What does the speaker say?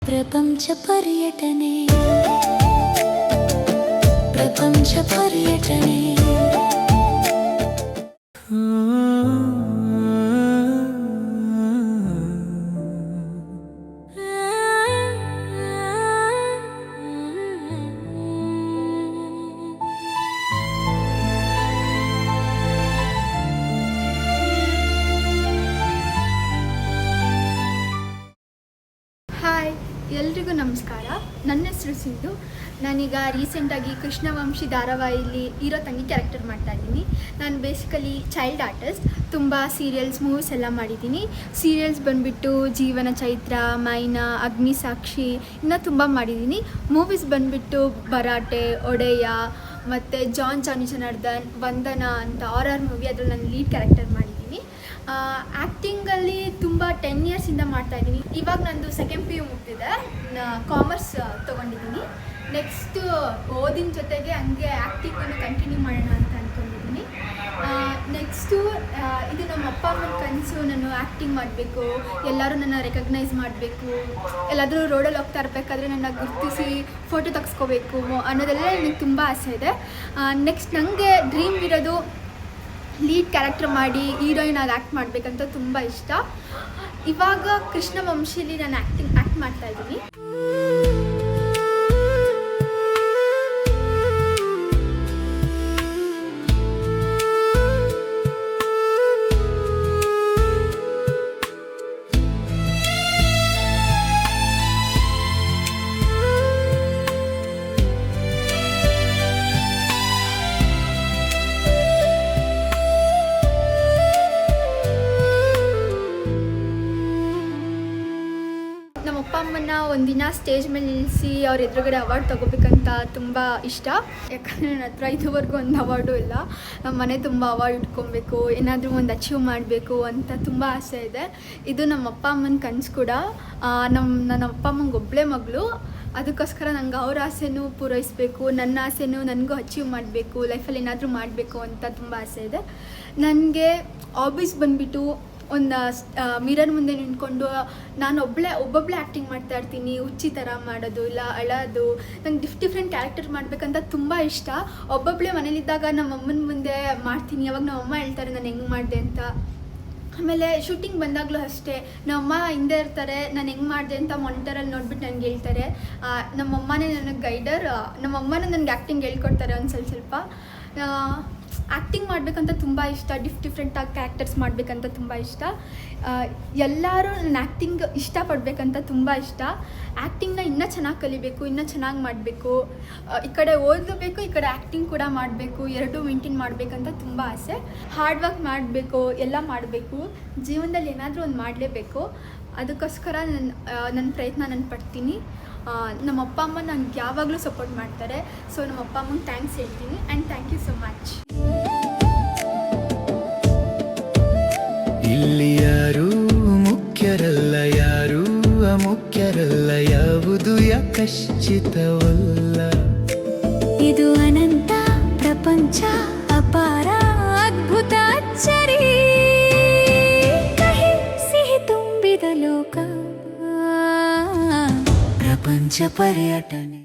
ಪ್ರಪಂಚ ಪರ್ಯಟನೆ ಪ್ರಪಂಚ ಪರ್ಯಟನೆ ಹಾಯ್, ಎಲ್ರಿಗೂ ನಮಸ್ಕಾರ. ನನ್ನ ಹೆಸರು ಸಿಂಧು. ನಾನೀಗ ರೀಸೆಂಟಾಗಿ ಕೃಷ್ಣವಂಶಿ ಧಾರಾವಾಹಿಲಿ ಹೀರೋ ತಂಗಿ ಕ್ಯಾರೆಕ್ಟರ್ ಮಾಡ್ತಾ ಇದ್ದೀನಿ. ನಾನು ಬೇಸಿಕಲಿ ಚೈಲ್ಡ್ ಆರ್ಟಿಸ್ಟ್. ತುಂಬ ಸೀರಿಯಲ್ಸ್, ಮೂವೀಸ್ ಎಲ್ಲ ಮಾಡಿದ್ದೀನಿ. ಸೀರಿಯಲ್ಸ್ ಬಂದುಬಿಟ್ಟು ಜೀವನ ಚೈತ್ರ, ಮೈನಾ, ಅಗ್ನಿಸಾಕ್ಷಿ, ಇನ್ನೂ ತುಂಬ ಮಾಡಿದ್ದೀನಿ. ಮೂವೀಸ್ ಬಂದುಬಿಟ್ಟು ಭರಾಟೆ, ಒಡೆಯ, ಮತ್ತು ಜಾನಿ ಜನಾರ್ದನ್, ವಂದನ ಅಂತ ಆರ್ ಮೂವಿ, ಅದರಲ್ಲಿ ನಾನು ಲೀಡ್ ಕ್ಯಾರೆಕ್ಟರ್ ಮಾಡಿದ್ದೀನಿ. ಆ್ಯಕ್ಟಿಂಗಲ್ಲಿ ತುಂಬ 10 ಇಯರ್ಸಿಂದ ಮಾಡ್ತಾಯಿದ್ದೀನಿ. ಇವಾಗ ನಂದು ಸೆಕೆಂಡ್ PU ಮುಗ್ದಿದೆ. ಕಾಮರ್ಸ್ ತೊಗೊಂಡಿದ್ದೀನಿ. ನೆಕ್ಸ್ಟು ಓದಿನ ಜೊತೆಗೆ ಹಂಗೆ ಆ್ಯಕ್ಟಿಂಗನ್ನು ಕಂಟಿನ್ಯೂ ಮಾಡೋಣ ಅಂತ ಅಂದ್ಕೊಂಡಿದ್ದೀನಿ. ನೆಕ್ಸ್ಟು ಇದು ನಮ್ಮ ಅಪ್ಪ ಅಮ್ಮನ ಕನಸು. ನಾನು ಆ್ಯಕ್ಟಿಂಗ್ ಮಾಡಬೇಕು, ಎಲ್ಲರೂ ನನ್ನ ರೆಕಗ್ನೈಸ್ ಮಾಡಬೇಕು, ಎಲ್ಲಾದರೂ ರೋಡಲ್ಲಿ ಹೋಗ್ತಾ ಇರಬೇಕಾದ್ರೆ ನನ್ನ ಗುರುತಿಸಿ ಫೋಟೋ ತೆಗೆಸ್ಕೋಬೇಕು ಅನ್ನೋದೆಲ್ಲ ನನಗೆ ತುಂಬ ಆಸೆ ಇದೆ. ನೆಕ್ಸ್ಟ್ ನನಗೆ ಡ್ರೀಮ್ ಇರೋದು ಲೀಡ್ ಕ್ಯಾರೆಕ್ಟರ್ ಮಾಡಿ ಹೀರೋಯಿನ್ ಆಗಿ ಆ್ಯಕ್ಟ್ ಮಾಡಬೇಕಂತ ತುಂಬ ಇಷ್ಟ. ಇವಾಗ ಕೃಷ್ಣವಂಶಿಲಿ ನಾನು ಆ್ಯಕ್ಟ್ ಮಾಡ್ತಾಯಿದ್ದೀನಿ. ನಮ್ಮ ಅಪ್ಪ ಅಮ್ಮನ ಒಂದಿನ ಸ್ಟೇಜ್ ಮೇಲೆ ನಿಲ್ಲಿಸಿ ಅವ್ರ ಎದುರುಗಡೆ ಅವಾರ್ಡ್ ತೊಗೋಬೇಕಂತ ತುಂಬ ಇಷ್ಟ. ಯಾಕಂದರೆ ನನ್ನ ಹತ್ರ ಇದುವರೆಗೂ ಒಂದು ಅವಾರ್ಡು ಇಲ್ಲ. ನಮ್ಮ ಮನೆ ತುಂಬ ಅವಾರ್ಡ್ ಇಟ್ಕೊಬೇಕು, ಏನಾದರೂ ಒಂದು ಅಚೀವ್ ಮಾಡಬೇಕು ಅಂತ ತುಂಬ ಆಸೆ ಇದೆ. ಇದು ನಮ್ಮ ಅಪ್ಪ ಅಮ್ಮನ ಕನಸು ಕೂಡ. ನನ್ನ ಅಪ್ಪ ಅಮ್ಮಂಗೆ ಒಬ್ಬಳೇ ಮಗಳು. ಅದಕ್ಕೋಸ್ಕರ ನಂಗೆ ಅವ್ರ ಆಸೆನೂ ಪೂರೈಸಬೇಕು, ನನ್ನ ಆಸೆನೂ ನನಗೂ ಅಚೀವ್ ಮಾಡಬೇಕು, ಲೈಫಲ್ಲಿ ಏನಾದರೂ ಮಾಡಬೇಕು ಅಂತ ತುಂಬ ಆಸೆ ಇದೆ. ನನಗೆ ಹಾಬೀಸ್ ಬಂದುಬಿಟ್ಟು ಒಂದು ಮಿರರ್ ಮುಂದೆ ನಿಂತ್ಕೊಂಡು ನಾನು ಒಬ್ಬೊಬ್ಬಳೇ ಆ್ಯಕ್ಟಿಂಗ್ ಮಾಡ್ತಾ ಇರ್ತೀನಿ. ಹುಚ್ಚಿ ಥರ ಮಾಡೋದು, ಇಲ್ಲ ಅಳೋದು. ನಂಗೆ ಡಿಫ್ರೆಂಟ್ ಕ್ಯಾರೆಕ್ಟರ್ ಮಾಡಬೇಕಂತ ತುಂಬ ಇಷ್ಟ. ಒಬ್ಬೊಬ್ಬಳೇ ಮನೇಲಿದ್ದಾಗ ನಮ್ಮ ಅಮ್ಮನ ಮುಂದೆ ಮಾಡ್ತೀನಿ. ಅವಾಗ ನಮ್ಮಮ್ಮ ಹೇಳ್ತಾರೆ ನಾನು ಹೆಂಗೆ ಮಾಡಿದೆ ಅಂತ. ಆಮೇಲೆ ಶೂಟಿಂಗ್ ಬಂದಾಗಲೂ ಅಷ್ಟೇ, ನಮ್ಮಮ್ಮ ಹಿಂದೆ ಇರ್ತಾರೆ, ನಾನು ಹೆಂಗೆ ಮಾಡಿದೆ ಅಂತ ಮಾನಿಟರಲ್ಲಿ ನೋಡ್ಬಿಟ್ಟು ನನಗೆ ಹೇಳ್ತಾರೆ. ನಮ್ಮಮ್ಮನೇ ನನಗೆ ಗೈಡರ್. ನಮ್ಮಮ್ಮನೇ ನನಗೆ ಆ್ಯಕ್ಟಿಂಗ್ ಹೇಳ್ಕೊಡ್ತಾರೆ ಒಂದು ಸ್ವಲ್ಪ. ಆ್ಯಕ್ಟಿಂಗ್ ಮಾಡಬೇಕಂತ ತುಂಬ ಇಷ್ಟ. ಡಿಫ್ರೆಂಟಾಗಿ ಕ್ಯಾರೆಕ್ಟರ್ಸ್ ಮಾಡಬೇಕಂತ ತುಂಬ ಇಷ್ಟ. ಎಲ್ಲರೂ ನನ್ನ ಆ್ಯಕ್ಟಿಂಗ್ ಇಷ್ಟಪಡಬೇಕಂತ ತುಂಬ ಇಷ್ಟ. ಆ್ಯಕ್ಟಿಂಗ್ನ ಇನ್ನೂ ಚೆನ್ನಾಗಿ ಕಲಿಬೇಕು, ಇನ್ನೂ ಚೆನ್ನಾಗಿ ಮಾಡಬೇಕು. ಈ ಕಡೆ ಓದಬೇಕು, ಈ ಕಡೆ ಆ್ಯಕ್ಟಿಂಗ್ ಕೂಡ ಮಾಡಬೇಕು. ಎರಡೂ ಮೇಂಟೈನ್ ಮಾಡಬೇಕಂತ ತುಂಬ ಆಸೆ. ಹಾರ್ಡ್ ವರ್ಕ್ ಮಾಡಬೇಕು, ಎಲ್ಲ ಮಾಡಬೇಕು. ಜೀವನದಲ್ಲಿ ಏನಾದರೂ ಒಂದು ಮಾಡಲೇಬೇಕು. ಅದಕ್ಕೋಸ್ಕರ ನನ್ನ ಪ್ರಯತ್ನ ನಾನು ಪಡ್ತೀನಿ. ನಮ್ಮ ಅಪ್ಪ ಅಮ್ಮ ನಂಗೆ ಯಾವಾಗಲೂ ಸಪೋರ್ಟ್ ಮಾಡ್ತಾರೆ. ಸೊ ನಮ್ಮ ಅಪ್ಪ ಅಮ್ಮಂಗೆ ಥ್ಯಾಂಕ್ಸ್ ಹೇಳ್ತೀನಿ. And thank you so much. ಇಲ್ಲಿ ಯಾರೂ ಮುಖ್ಯರಲ್ಲ, ಯಾರೂ ಅಮುಖ್ಯರಲ್ಲ, ಯಾವುದು ಯಾಕಶ್ಚಿತವಲ್ಲ. ಇದು ಅನಂತ ಪ್ರಪಂಚ, ಅಪಾರ ಅದ್ಭುತ ಅಚ್ಚರಿ, ಕಹಿ ಸಿಹಿ ತುಂಬಿದ ಲೋಕ. ಪ್ರಪಂಚ ಪರ್ಯಟನೆ.